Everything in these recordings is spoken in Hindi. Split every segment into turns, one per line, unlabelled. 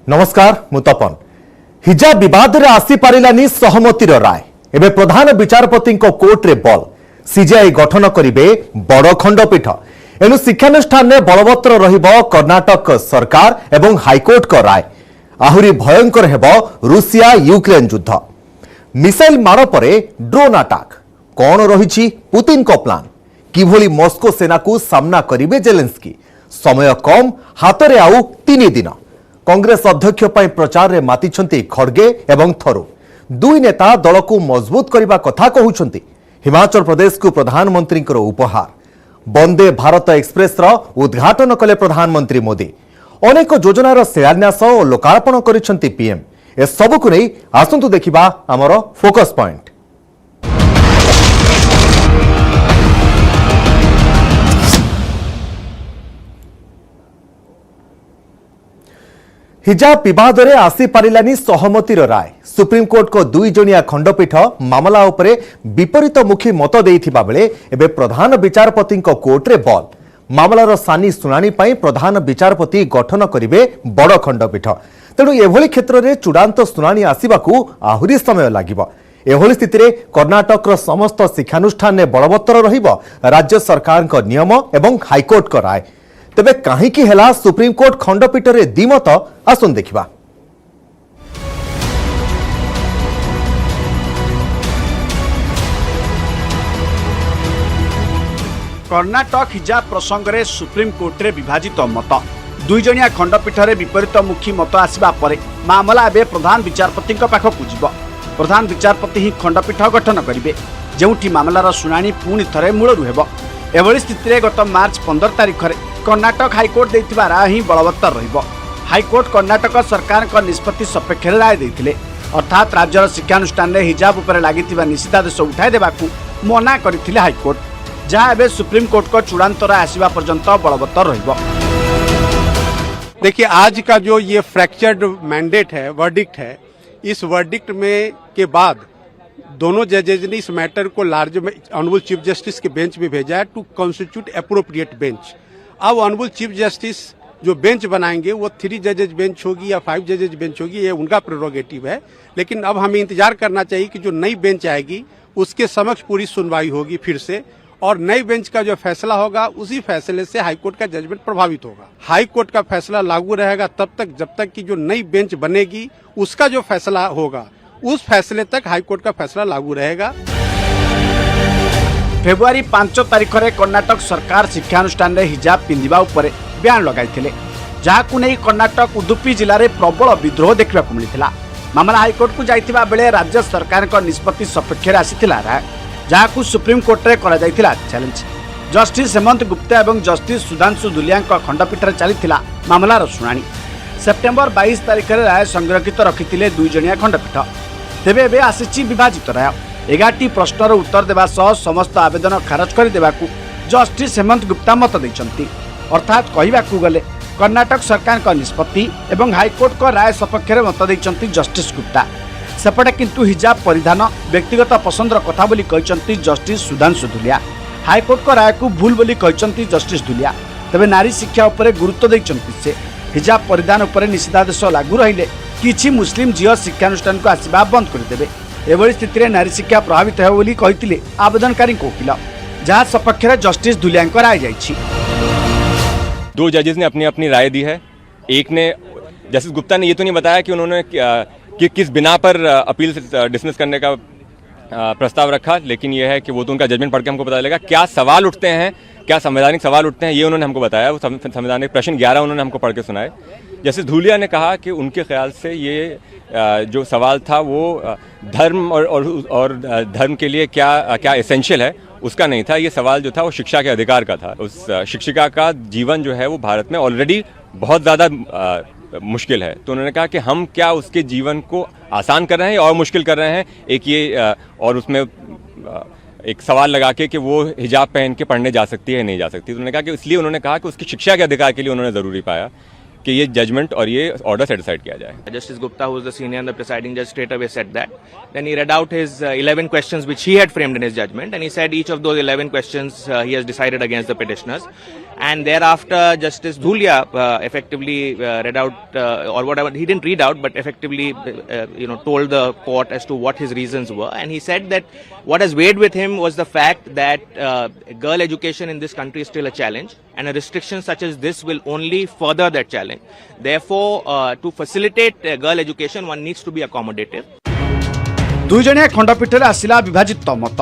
नमस्कार मु तपन हिजाब विवाद रे आसी पारिलानी सहमतिर राय एबे प्रधान विचारपति कोर्ट रे बल सीजीआई गठन करिवे बड़ खंडपीठ एनु शिक्षानुष्ठान में बलवत्तर रहिबो कर्नाटक सरकार एवं हाईकोर्ट को राय आहुरी भयंकर हेबो रूसिया यूक्रेन युद्ध मिसाइल मार परे ड्रोन अटैक कौन रही पुतिन को प्लान किभली मस्को सेना को सामना करिवे जेलेंस्की समय कम हाथ रे आउ 3 दिन कांग्रेस अध्यक्ष प्रचार रे मातिछंती खड़गे एवं थरू दुई नेता दल को मजबूत करने कथा कहउछंती हिमाचल प्रदेश को प्रधानमंत्री उपहार वंदे भारत एक्सप्रेस रो उद्घाटन कले प्रधानमंत्री मोदी अनेक योजनार शिलान्यास और लोकार्पण करिछंती पीएम ए सबु को नहीं आसंतु देखिबा हमरो फोकस पॉइंट। हिजाब विवाद रे आसी पारिलानी सहमतिर राय सुप्रीमकोर्ट को 2 जणिया खंडपीठ मामला उपरे विपरीतमुखी मत देइथिबा बेले एबे प्रधान विचारपति कोर्ट रे बल मामलार सानी सुनानी पाई प्रधान विचारपति गठन करिवे बड़ खंडपीठ तेणु एभली क्षेत्र में चूड़ांत सुनानी आसवाकू आहुरी समय लागिबो एभली स्थिति रे कर्नाटक समस्त शिक्षानुष्ठान में बलवत्तर रहिबो राज्य सरकार को नियम एवं हाईकोर्ट को राय तेबे काहींकी हेला सुप्रीमकोर्ट खंडपीठ रे दिमत आसुन देखिबा।
कर्नाटक हिजाब प्रसंग में सुप्रीमकोर्ट रे विभाजित मत 2 जणिया खंडपीठ रे विपरीतमुखी मत आसिबा परे मामला एबे प्रधान विचारपति पाखकु जिवो प्रधान विचारपति ही खंडपीठ गठन करिवे जेउठी मामलार सुनानी पुणी थरे मूलरु हेबो एभली स्थिति रे गत मार्च 15 तारिख रे कर्नाटक हाईकोर्ट देथिबा राय ही बलवत्तर रहिबो हाईकोर्ट कर्नाटक सरकार का निष्पत्ति सपेक्ष राय देथिले अर्थात राज्यर शिक्षानुष्ठान में हिजाब उपर लागिथिबा निषेधादेश उठाई देबाकू मना करथिले हाईकोर्ट जहां एबे सुप्रीम कोर्ट को चूड़ांत राय आसीबा पर्यंत बलवत्तर रहिबो।
देखिए आज का जो ये फ्रैक्चर्ड मैंडेट है वर्डिक्ट है इस वर्डिक्ट में के बाद दोनों जजेज ने इस मैटर को लार्ज ऑनरेबल चीफ जस्टिस के बेंच में भेजा है टू कॉन्स्टिट्यूट एप्रोप्रिएट बेंच। अब ऑनरेबल चीफ जस्टिस जो बेंच बनाएंगे वो 3 जजेज बेंच होगी या 5 जजेज बेंच होगी ये उनका प्रेरोगेटिव है लेकिन अब हमें इंतजार करना चाहिए कि जो नई बेंच आएगी उसके समक्ष पूरी सुनवाई होगी फिर से और नई बेंच का जो फैसला होगा उसी फैसले से हाईकोर्ट का जजमेंट प्रभावित होगा। हाईकोर्ट का फैसला लागू रहेगा तब तक जब तक कि जो नई बेंच बनेगी उसका जो फैसला होगा उस फैसले तक हाईकोर्ट का फैसला लागू रहेगा।
फेब्रुआरी 5 तारिख में कर्नाटक सरकार शिक्षानुष्ठान में हिजाब पिंधिबा उपरे ब्यान लगाइथिले जहाकू नहीं कर्नाटक उडुपी जिले में प्रबल विद्रोह देखा मिलता मामला हाईकोर्ट को जाइथिबा बेले राज्य सरकार का निष्पत्ति सपेक्ष आसीथिला राय जहाकू सुप्रीम कोर्ट रे करा जाइथिला चैलेंज जस्टिस हेमंत गुप्ता एवं जस्टिस सुधांशु दुलिया खंडपीठ रे चलीथिला मामलार शुणाणी सेप्टेम्बर 22 तारिख में राय संरक्षित रखिथिले 2 जणिया खंडपीठ तेबे एबे आसीछि विभाजित राय 11टी प्रश्नर उत्तर देवा सह समस्त आवेदन खारज कर देबाकू जस्टिस हेमंत गुप्ता मत देइछंती अर्थात कहिबाकू गले कर्नाटक सरकार का निष्पत्ति एवं हाईकोर्ट को राय सपक्ष में मत देइछंती जस्टिस गुप्ता सेपटे किंतु हिजाब परिधान व्यक्तिगत पसंदर कथा बोली कहिछंती जस्टिस सुधांशु धुलिया हाईकोर्ट को राय को भूल बोली कहिछंती जस्टिस धुलिया तबे नारी शिक्षा उपरे गुरुत्व देइछंती से हिजाब परिधान उपरे निषेधादेश लागू रहिले किछि मुस्लिम झियो शिक्षानुष्ठान को आसीबा बंद करदेबे एभली स्थिति में नारी शिक्षा प्रभावित हो बोली कहिथिले आवेदनकारी वकील जहां सपक्ष में जस्टिस धुलिया राय जाइछि।
2 जजेस ने अपनी अपनी राय दी है। एक ने जस्टिस गुप्ता ने ये तो नहीं बताया कि उन्होंने कि किस बिना पर अपील से डिसमिस करने का प्रस्ताव रखा लेकिन यह है कि वो तो उनका जजमेंट पढ़ के हमको पता चलेगा क्या सवाल उठते हैं क्या संवैधानिक सवाल उठते हैं ये उन्होंने हमको बताया। वो संवैधानिक प्रश्न 11 उन्होंने हमको पढ़ के सुनाए। जस्टिस धूलिया ने कहा कि उनके ख्याल से ये जो सवाल था वो धर्म और धर्म के लिए क्या एसेंशियल है उसका नहीं था। ये सवाल जो था वो शिक्षा के अधिकार का था। उस शिक्षिका का जीवन जो है वो भारत में ऑलरेडी बहुत ज़्यादा मुश्किल है तो उन्होंने कहा कि हम क्या उसके जीवन को आसान कर रहे हैं और मुश्किल कर रहे हैं। एक ये और उसमें एक सवाल लगा के कि वो हिजाब पहन के पढ़ने जा सकती है नहीं जा सकती तो उन्होंने कहा कि इसलिए उन्होंने कहा कि उसकी शिक्षा के अधिकार के लिए उन्होंने ज़रूरी पाया कि ये जजमेंट और ये ऑर्डर सेटिस्फाइड किया जाए।
Justice Gupta, who was the senior and the presiding judge, straight away said that. Then he read out his 11 questions which he had framed in his judgment, and he said each of those 11 questions he has decided against the petitioners. And thereafter, Justice Dhulia effectively read out, or whatever, he didn't read out, but effectively, told the court as to what his reasons were. And he said that what has weighed with him was the fact that girl education in this country is still a challenge, and a restriction such as this will only further that challenge. Therefore, to facilitate girl education, one needs to be accommodative.
दुई जणिया खंडपीठ आसिला विभाजित मत।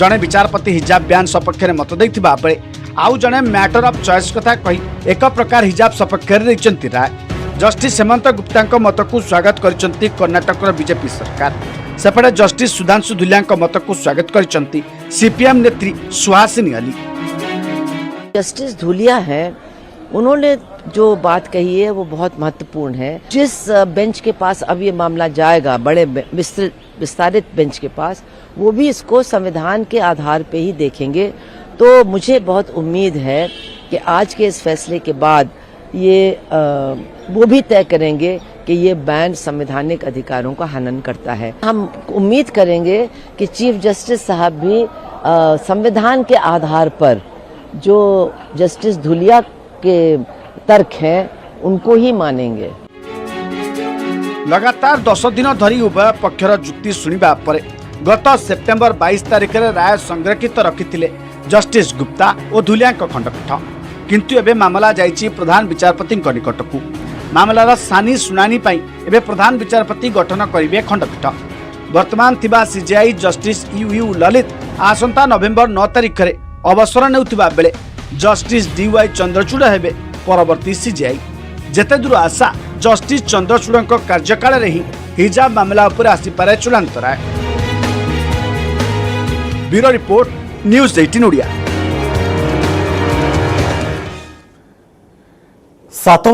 जड़े विचारपति हिजाब ब्यान सपक्ष में मत देथिबा बेले आउ जड़े मैटर ऑफ चॉइस कथा कही एक प्रकार हिजाब सपक्ष रे राय। जस्टिस हेमंत गुप्ता मत को स्वागत करिसंती कर्णाटक बीजेपी सरकार। सेपटे जस्टिस सुधांशु धुलिया मत को स्वागत करिसंती सीपीएम नेत्री सुहासिनी अली।
जस्टिस धुलिया है, उन्होंने जो बात कही है वो बहुत महत्वपूर्ण है। जिस बेंच के पास अब ये मामला जाएगा, बड़े विस्तारित बेंच के पास, वो भी इसको संविधान के आधार पे ही देखेंगे। तो मुझे बहुत उम्मीद है कि आज के इस फैसले के बाद ये वो भी तय करेंगे कि ये बैन संवैधानिक अधिकारों का हनन करता है। हम उम्मीद करेंगे कि चीफ जस्टिस साहब भी संविधान के आधार पर जो जस्टिस धुलिया के तर्क हैं उनको ही मानेंगे।
लगातार 10 दिन धरी उभय पक्षर जुक्ति सुनिबा परे गत सेप्टेम्बर 22 तारिख में राय संरक्षित रखिथिले जस्टिस गुप्ता और धुलिया खंडपीठ। किंतु एबे मामला जाइछि प्रधान विचारपति निकटकू। मामलार सानी सुनानी पाई एबे प्रधान विचारपति गठन करिवे खंडपीठ। वर्तमान थिबा सीजेआई जस्टिस यूयू ललित आसंता नवेम्बर 9 तारिख में अवसर नेउथिबा बेले जस्टिस डीवाई चंद्रचूड़ हेबे परवर्ती सीजेआई। जेते दूर आशा जस्टिस चंद्रचूड़ कार्यकाल रे ही हिजाब मामला उपर आसीपारे चूड़ांत राय। Bureau report, news 18 Odia.
7